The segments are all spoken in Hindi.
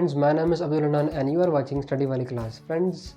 Friends, my name is Abdul Hannan and you are watching study वाली क्लास। फ्रेंड्स,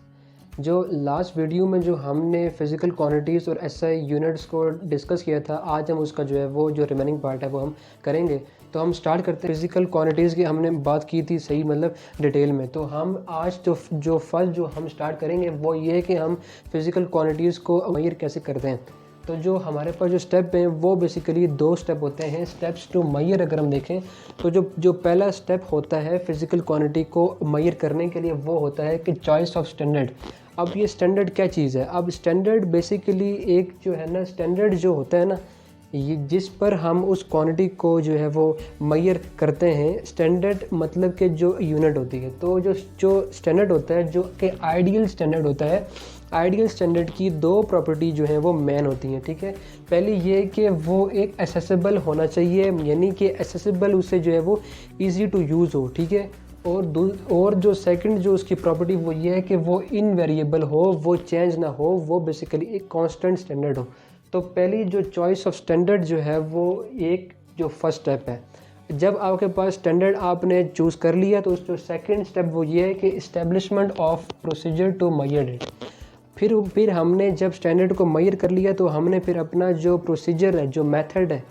जो लास्ट वीडियो में जो हमने फिज़िकल क्वांटिटीज़ और एसआई यूनिट्स को डिस्कस किया था, आज हम उसका जो है वो जो रिमेनिंग पार्ट है वो हम करेंगे। तो हम स्टार्ट करते हैं। फिज़िकल क्वांटिटीज़ की हमने बात की थी सही, मतलब डिटेल में। तो हम आज जो फर्स्ट जो हम स्टार्ट करेंगे वो ये है कि हम फिज़िकल क्वांटिटीज़ को मेजर कैसे करते हैं। तो जो हमारे पास जो स्टेप हैं वो बेसिकली 2 स्टेप होते हैं। स्टेप्स टू मेजर अगर हम देखें तो जो पहला स्टेप होता है फिज़िकल क्वांटिटी को मेजर करने के लिए वो होता है कि चॉइस ऑफ स्टैंडर्ड। अब ये स्टैंडर्ड क्या चीज़ है? अब स्टैंडर्ड बेसिकली एक जो है ना, स्टैंडर्ड जो होता है ना, ये जिस पर हम उस क्वांटिटी को जो है वो मेजर करते हैं। स्टैंडर्ड मतलब कि जो यूनिट होती है। तो जो स्टैंडर्ड होता है, जो कि आइडियल स्टैंडर्ड होता है, आइडियल स्टैंडर्ड की 2 प्रॉपर्टी जो है वो मेन होती हैं। ठीक है, पहली ये कि वो एक एसेसिबल होना चाहिए, यानी कि एसेसिबल उससे जो है वो इजी टू यूज़ हो। ठीक है, और जो सेकंड जो उसकी प्रॉपर्टी वो ये है कि वो इनवेरिएबल हो, वो चेंज ना हो, वो बेसिकली एक कांस्टेंट स्टैंडर्ड हो। तो पहली जो चॉइस ऑफ स्टैंडर्ड जो है वो एक जो फर्स्ट स्टेप है। जब आपके पास स्टैंडर्ड आपने चूज़ कर लिया तो उस जो सेकंड स्टेप वो ये है कि establishment of procedure to measure it. फिर हमने जब स्टैंडर्ड को मेजर कर लिया तो हमने फिर अपना जो प्रोसीजर है, जो मेथड है,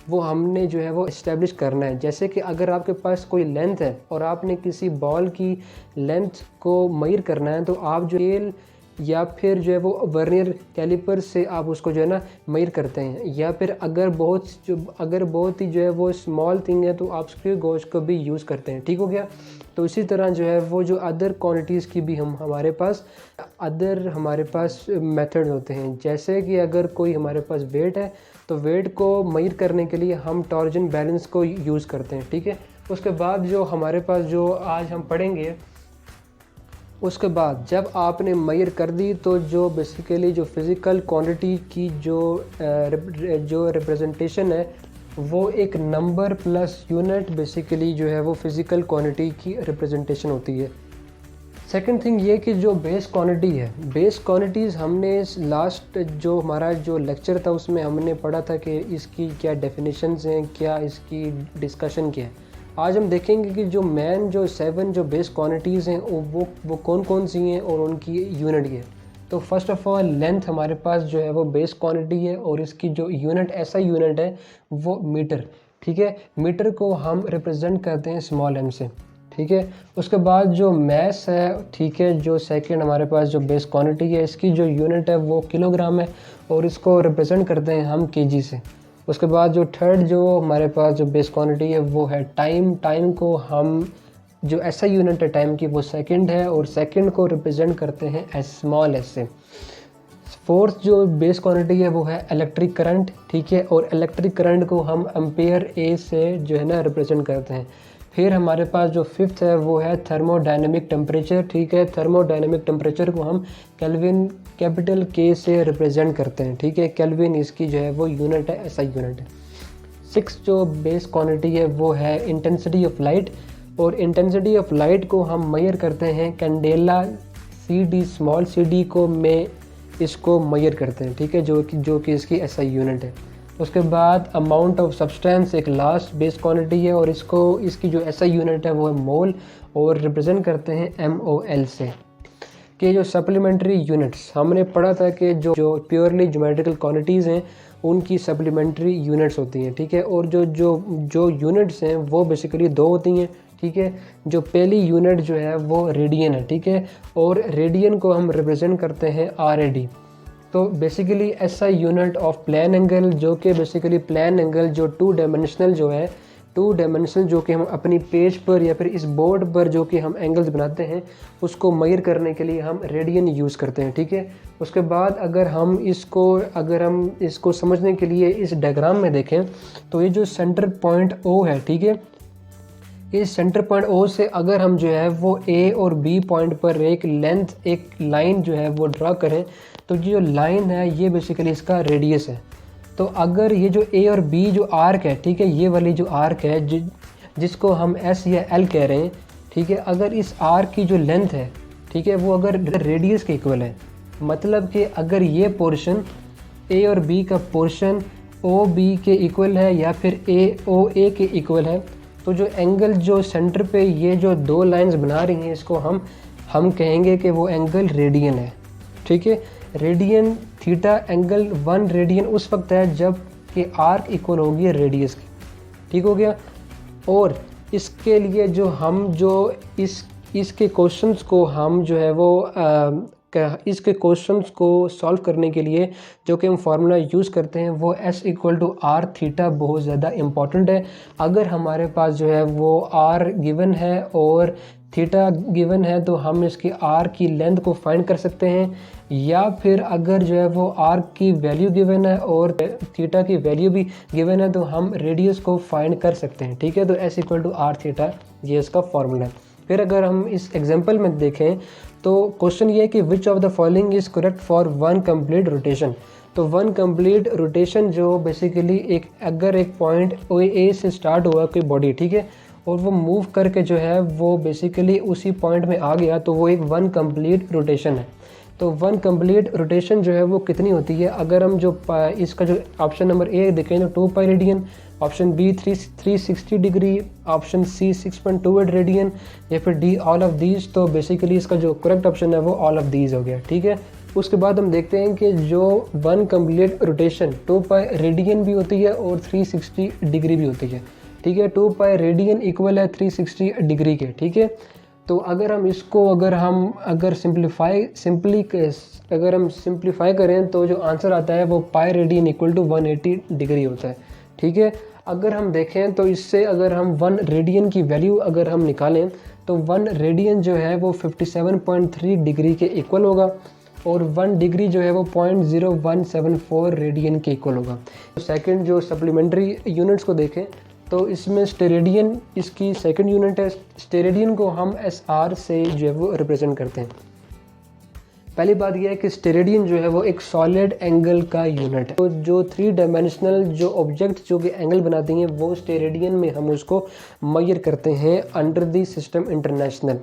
वो हमने जो है वो इस्टेब्लिश करना है। जैसे कि अगर आपके पास कोई लेंथ है और आपने किसी बॉल की लेंथ को मेजर करना है तो आप जो स्केल या फिर जो है वो वर्नियर कैलिपर से आप उसको जो है ना मेजर करते हैं। या फिर अगर बहुत ही जो है वो स्मॉल थिंग है तो आप स्क्रू गेज को भी यूज़ करते हैं। ठीक हो गया। तो इसी तरह जो है वो जो अदर क्वांटिटीज़ की भी हमारे पास मेथड होते हैं। जैसे कि अगर कोई हमारे पास वेट है तो वेट को मेजर करने के लिए हम टॉर्जन बैलेंस को यूज़ करते हैं। ठीक है, उसके बाद जो हमारे पास जो आज हम पढ़ेंगे, उसके बाद जब आपने मेजर कर दी तो जो बेसिकली जो फिज़िकल क्वांटिटी की जो रिप्रेजेंटेशन है वो एक नंबर प्लस यूनिट बेसिकली जो है वो फिज़िकल क्वांटिटी की रिप्रेजेंटेशन होती है। सेकंड थिंग ये कि जो बेस क्वांटिटी है, बेस क्वांटिटीज़ हमने लास्ट जो हमारा जो लेक्चर था उसमें हमने पढ़ा था कि इसकी क्या डेफिनेशंस हैं, क्या इसकी डिस्कशन क्या है। आज हम देखेंगे कि जो मेन जो 7 जो बेस क्वांटिटीज़ हैं वो कौन कौन सी हैं और उनकी यूनिट है। तो फर्स्ट ऑफ ऑल लेंथ हमारे पास जो है वो बेस क्वांटिटी है और इसकी जो यूनिट ऐसा यूनिट है वो मीटर। ठीक है, मीटर को हम रिप्रेजेंट करते हैं स्मॉल m से। ठीक है, उसके बाद जो मैस है, ठीक है, जो सेकंड हमारे पास जो बेस क्वांटिटी है इसकी जो यूनिट है वो किलोग्राम है और इसको रिप्रेजेंट करते हैं हम केजी से। उसके बाद जो थर्ड जो हमारे पास जो बेस क्वांटिटी है वो है टाइम। टाइम को हम जो ऐसा यूनिट है टाइम की वो सेकंड है और सेकंड को रिप्रेजेंट करते हैं एज स्मॉल एस से। फोर्थ जो बेस क्वांटिटी है वो है इलेक्ट्रिक करंट। ठीक है, और इलेक्ट्रिक करंट को हम एम्पेयर ए से जो है ना रिप्रेजेंट करते हैं। फिर हमारे पास जो फिफ्थ है वो है थर्मोडायनेमिक टेम्परेचर। ठीक है, थर्मोडायनेमिक टेम्परेचर को हम केल्विन कैपिटल के से रिप्रेजेंट करते हैं। ठीक है, केल्विन इसकी जो है वो यूनिट है, ऐसा यूनिट है। सिक्स जो बेस क्वांटिटी है वो है इंटेंसिटी ऑफ लाइट और इंटेंसिटी ऑफ लाइट को हम मेजर करते हैं कैंडेला CD, स्मॉल CD को में इसको मेजर करते हैं। ठीक है, जो कि इसकी ऐसा यूनिट है। उसके बाद अमाउंट ऑफ सब्सटेंस एक लास्ट बेस क्वांटिटी है और इसकी जो ऐसा यूनिट है वो है मोल और रिप्रेजेंट करते हैं MOL से। कि जो सप्लीमेंट्री यूनिट्स हमने पढ़ा था कि जो प्योरली ज्योमेट्रिकल क्वांटिटीज़ हैं उनकी सप्लीमेंट्री यूनिट्स होती हैं। ठीक है, और जो यूनिट्स हैं वो बेसिकली 2 होती हैं। ठीक है, जो पहली यूनिट जो है वो रेडियन है। ठीक है, और रेडियन को हम रिप्रेजेंट करते हैं RAD। तो बेसिकली ऐसा यूनिट ऑफ प्लेन एंगल, जो कि बेसिकली प्लेन एंगल जो 2 डायमेंशनल जो कि हम अपनी पेज पर या फिर इस बोर्ड पर जो कि हम एंगल्स बनाते हैं उसको मेजर करने के लिए हम रेडियन यूज़ करते हैं। ठीक है, उसके बाद अगर हम इसको समझने के लिए इस डायग्राम में देखें तो ये जो सेंटर पॉइंट O है, ठीक है, इस सेंटर पॉइंट O से अगर हम जो है वो A और B पॉइंट पर एक लाइन जो है वो ड्रा करें तो जो लाइन है ये बेसिकली इसका रेडियस है। तो अगर ये जो A और B जो आर्क है, ठीक है, ये वाली जो आर्क है जिसको हम S या L कह रहे हैं, ठीक है, अगर इस आर्क की जो लेंथ है, ठीक है, वो अगर रेडियस के इक्वल है, मतलब कि अगर ये पोर्शन A और B का पोर्शन OB के इक्वल है या फिर AOA के इक्वल है, तो जो एंगल जो सेंटर पे ये जो दो लाइंस बना रही हैं इसको हम कहेंगे कि वो एंगल रेडियन है, ठीक है। रेडियन थीटा एंगल 1 रेडियन उस वक्त है जब कि आर्क इक्वल होगी रेडियस की, ठीक हो गया। और इसके लिए इसके क्वेश्चंस को हम जो है वो इसके क्वेश्चंस को सॉल्व करने के लिए जो कि हम फार्मूला यूज़ करते हैं वो S = r थीटा बहुत ज़्यादा इम्पॉर्टेंट है। अगर हमारे पास जो है वो r गिवन है और थीटा गिवन है तो हम इसकी r की लेंथ को फाइंड कर सकते हैं, या फिर अगर जो है वो r की वैल्यू गिवन है और थीटा की वैल्यू भी गिवन है तो हम रेडियस को फाइंड कर सकते हैं, ठीक है। तो S = r थीटा ये इसका फार्मूला है। फिर अगर हम इस एग्जांपल में देखें तो क्वेश्चन ये है कि which of the following is correct for 1 complete rotation. तो 1 कंप्लीट रोटेशन जो बेसिकली अगर एक पॉइंट ए से स्टार्ट हुआ कोई बॉडी, ठीक है, और वो मूव करके जो है वो बेसिकली उसी पॉइंट में आ गया तो वो एक 1 कंप्लीट रोटेशन है। तो 1 कंप्लीट रोटेशन जो है वो कितनी होती है, अगर हम जो इसका जो ऑप्शन नंबर ए देखें तो 2 pi radian, option B 360 degree, option C 6.28 radian, या फिर डी ऑल ऑफ दीज। तो बेसिकली इसका जो करेक्ट ऑप्शन है वो ऑल ऑफ दीज हो गया, ठीक है। उसके बाद हम देखते हैं कि जो 1 कंप्लीट रोटेशन 2 पाई रेडियन भी होती है और 360 डिग्री भी होती है, ठीक है। 2 पाई रेडियन इक्वल है 360 डिग्री के, ठीक है। तो अगर हम इसको सिंप्लीफाई करें तो जो आंसर आता है वो pi radian equal to 180 degree होता है, ठीक है। अगर हम देखें तो इससे अगर हम 1 रेडियन की वैल्यू अगर हम निकालें तो 1 रेडियन जो है वो 57.3 डिग्री के इक्वल होगा और 1 डिग्री जो है वो 0.0174 रेडियन के इक्वल होगा। तो सेकंड जो सप्लीमेंट्री यूनिट्स को देखें तो इसमें स्टेरेडियन इसकी सेकंड यूनिट है। स्टेरेडियन को हम SR से जो है वो रिप्रेजेंट करते हैं। पहली बात यह है कि स्टेरेडियन जो है वो एक सॉलिड एंगल का यूनिट है। तो जो 3 डायमेंशनल जो ऑब्जेक्ट जो कि एंगल बनाती हैं वो स्टेरेडियन में हम उसको मेजर करते हैं अंडर द सिस्टम इंटरनेशनल।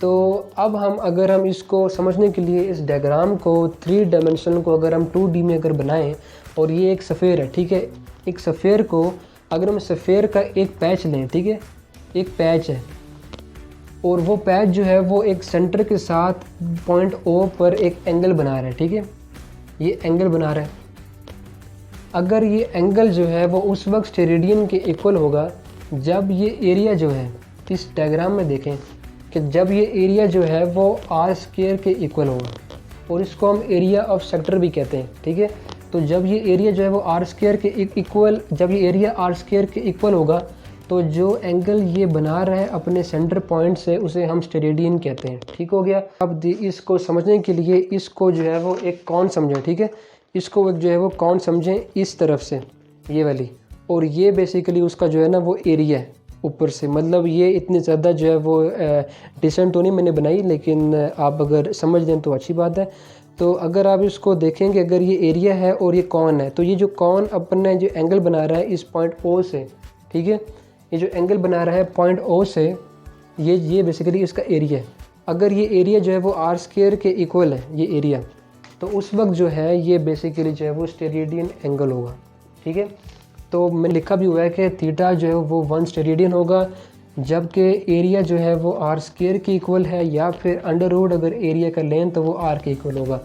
तो अब अगर हम इसको समझने के लिए इस डायग्राम को 3 डायमेंशनल को अगर हम 2D में अगर बनाएं और ये एक सफ़ेयर है, ठीक है। एक सफ़ेयर को अगर हम सफ़ेयर का एक पैच लें, ठीक है, एक पैच है और वो पैच जो है वो एक सेंटर के साथ पॉइंट O पर एक एंगल बना रहा है, ठीक है, ये एंगल बना रहा है। अगर ये एंगल जो है वो उस वक्त स्टेरेडियन के इक्वल होगा जब ये एरिया जो है, इस डायग्राम में देखें कि जब ये एरिया जो है वो r² के इक्वल होगा और इसको हम एरिया ऑफ सेक्टर भी कहते हैं, ठीक है। तो जब ये एरिया जो है वो r² के इक्वल, जब ये एरिया r² के इक्वल होगा तो जो एंगल ये बना रहा है अपने सेंटर पॉइंट से उसे हम स्टेरेडियन कहते हैं, ठीक हो गया। अब इसको समझने के लिए इसको जो है वो एक कॉन समझें, ठीक है, इसको जो है वो कॉन समझें इस तरफ से ये वाली, और ये बेसिकली उसका जो है ना वो एरिया है ऊपर से, मतलब ये इतनी ज़्यादा जो है वो डिसेंट तो नहीं मैंने बनाई, लेकिन आप अगर समझ दें तो अच्छी बात है। तो अगर आप इसको देखेंगे अगर ये एरिया है और ये कॉन है तो ये जो कॉन अपने जो एंगल बना रहा है इस पॉइंट O से, ठीक है, ये जो एंगल बना रहा है पॉइंट O से, ये बेसिकली इसका एरिया है। अगर ये एरिया जो है वो r² के इक्वल है ये एरिया, तो उस वक्त जो है ये बेसिकली जो है वो स्टेरेडियन एंगल होगा, ठीक है। तो मैंने लिखा भी हुआ है कि थीटा जो है वो 1 स्टेरेडियन होगा जबकि एरिया जो है वो r² के इक्वल है, या फिर अंडर रूट अगर एरिया का लें तो वो r के इक्वल होगा।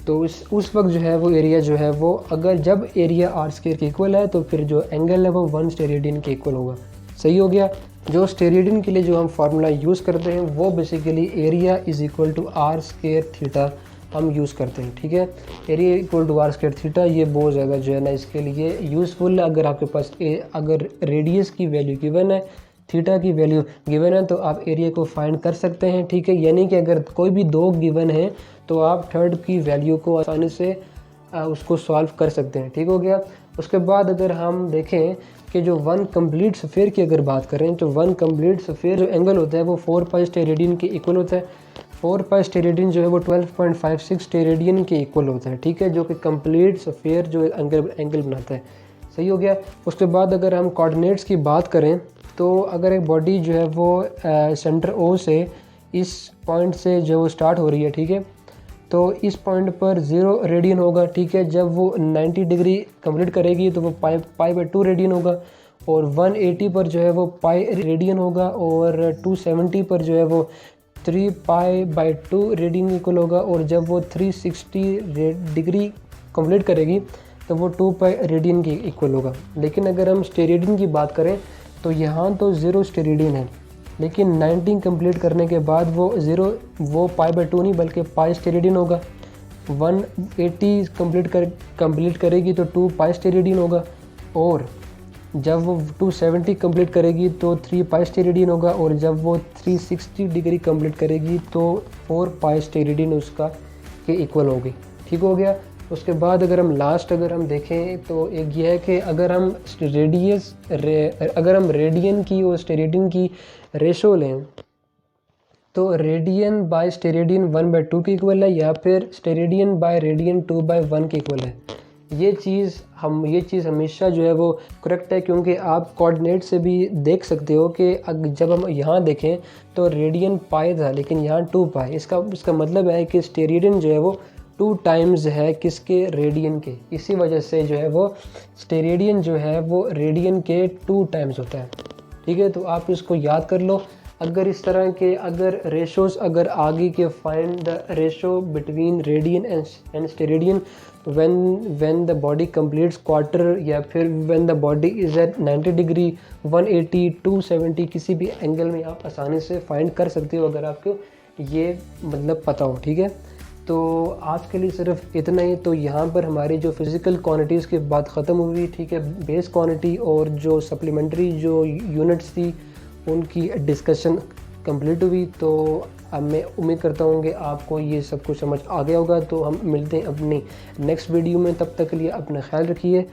तो उस वक्त जो है वो एरिया जो है वो अगर जब एरिया r² के इक्वल है तो फिर जो एंगल है वो 1 स्टेरेडियन के इक्वल होगा, सही हो गया। जो स्टेरेडियन के लिए जो हम फार्मूला यूज़ करते हैं वो बेसिकली एरिया = r² थीटा हम यूज़ करते हैं, ठीक है। एरिया = r² थीटा ये बहुत ज़्यादा जो है ना इसके लिए यूज़फुल है। अगर आपके पास अगर रेडियस की वैल्यू गिवन है, थीटा की वैल्यू गिवन है तो आप एरिया को फाइंड कर सकते हैं, ठीक है। यानी कि अगर कोई भी 2 गिवन है तो आप थर्ड की वैल्यू को आसानी से उसको सॉल्व कर सकते हैं, ठीक हो गया। उसके बाद अगर हम देखें कि जो 1 कंप्लीट स्फीयर की अगर बात करें तो 1 कंप्लीट स्फीयर जो एंगल होता है वो 4 पाई स्टेरेडियन के इक्वल होता है। 4 पाई स्टेरेडियन जो है वो 12.56 स्टेरेडियन के इक्वल होता है, ठीक है, जो कि कंप्लीट स्फीयर जो एंगल बनाता है, सही हो गया। उसके बाद अगर हम कोऑर्डिनेट्स की बात करें तो अगर एक बॉडी जो है वो सेंटर O से इस पॉइंट से जो वो स्टार्ट हो रही है, ठीक है, तो इस पॉइंट पर 0 रेडियन होगा, ठीक है। जब वो 90 डिग्री कंप्लीट करेगी तो वो पाई/2 रेडियन होगा और 180 पर जो है वो पाई रेडियन होगा, और 270 पर जो है वो 3π/2 रेडियन इक्वल होगा, और जब वो 360 डिग्री कंप्लीट करेगी तो वो 2π रेडियन की इक्वल होगा। लेकिन अगर हम स्टेरेडियन की बात करें तो यहाँ तो 0 स्टेरेडियन है, लेकिन 19 कंप्लीट करने के बाद वो π/2 नहीं बल्कि पाई स्टेरेडियन होगा। 180 कंप्लीट करेगी तो 2π स्टेरेडियन होगा, और जब वो 270 कंप्लीट करेगी तो 3π स्टेरेडियन होगा, और जब वो 360 डिग्री कंप्लीट करेगी तो 4π स्टेरेडियन उसका के इक्वल होगी। ठीक हो गया। उसके बाद अगर हम देखें तो एक ये है कि अगर हम रेडियन की और स्टेरेडियन की रेशो लें तो रेडियन बाय स्टेरेडियन 1/2 के इक्वल है, या फिर स्टेरेडियन बाय रेडियन 2/1 के इक्वल है। ये चीज़ हमेशा जो है वो करेक्ट है, क्योंकि आप कोऑर्डिनेट से भी देख सकते हो कि जब हम यहाँ देखें तो रेडियन पाई था लेकिन यहाँ 2π। इसका मतलब है कि स्टेरेडियन जो है वो 2 टाइम्स है किसके, रेडियन के। इसी वजह से जो है वो स्टेरेडियन जो है वो रेडियन के 2 टाइम्स होता है। ठीक है, तो आप इसको याद कर लो। अगर इस तरह के रेशोज़ आगे के find the ratio between radian and steradian when the body completes quarter, या फिर when the body is at 90 degree, 180, 270 किसी भी एंगल में आप आसानी से फाइंड कर सकते हो अगर आपको ये मतलब पता हो। ठीक है, तो आज के लिए सिर्फ इतना ही। तो यहाँ पर हमारी जो फिज़िकल क्वांटिटीज़ की बात ख़त्म हुई। ठीक है, बेस क्वांटिटी और जो सप्लीमेंट्री जो यूनिट्स थी उनकी डिस्कशन कंप्लीट हुई। तो अब मैं उम्मीद करता हूँ कि आपको ये सब कुछ समझ आ गया होगा। तो हम मिलते हैं अपनी नेक्स्ट वीडियो में, तब तक के लिए अपना ख्याल रखिए।